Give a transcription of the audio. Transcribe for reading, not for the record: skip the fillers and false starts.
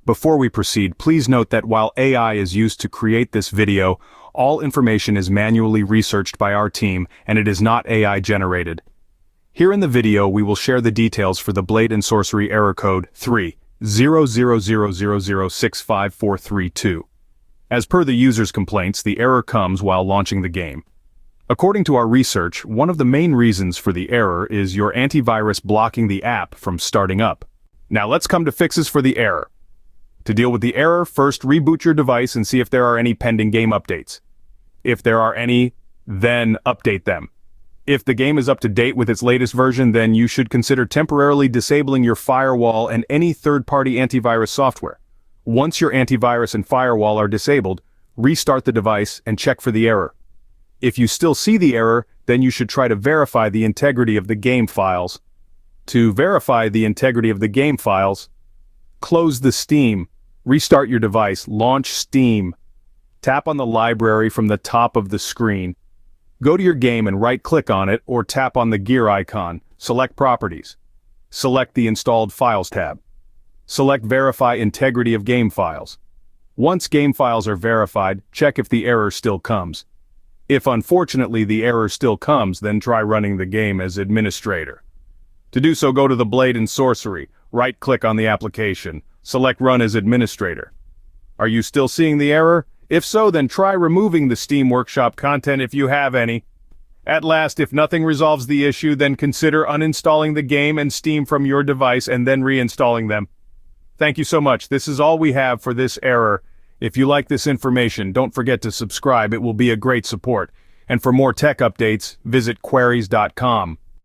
Before we proceed, please note that while AI is used to create this video, all information is manually researched by our team and it is not AI generated. Here in the video we will share the details for the Blade Sorcery error code 30000065432. As per the user's complaints, the error comes while launching the game. According to our research, one of the main reasons for the error is your antivirus blocking the app from starting up. Now let's come to fixes for the error. To deal with the error, first reboot your device and see if there are any pending game updates. If there are any, then update them. If the game is up to date with its latest version, then you should consider temporarily disabling your firewall and any third-party antivirus software. Once your antivirus and firewall are disabled, restart the device and check for the error. If you still see the error, then you should try to verify the integrity of the game files. To verify the integrity of the game files, close the Steam, restart your device, launch Steam, tap on the library from the top of the screen, go to your game and right-click on it or tap on the gear icon, select Properties, select the Installed Files tab. Select Verify Integrity of Game Files. Once game files are verified, check if the error still comes. If unfortunately the error still comes, then try running the game as administrator. To do so, go to the Blade Sorcery, right-click on the application, select Run as Administrator. Are you still seeing the error? If so, then try removing the Steam Workshop content if you have any. At last, if nothing resolves the issue, then consider uninstalling the game and Steam from your device and then reinstalling them. Thank you so much. This is all we have for this error. If you like this information, don't forget to subscribe. It will be a great support. And for more tech updates, visit queries.com.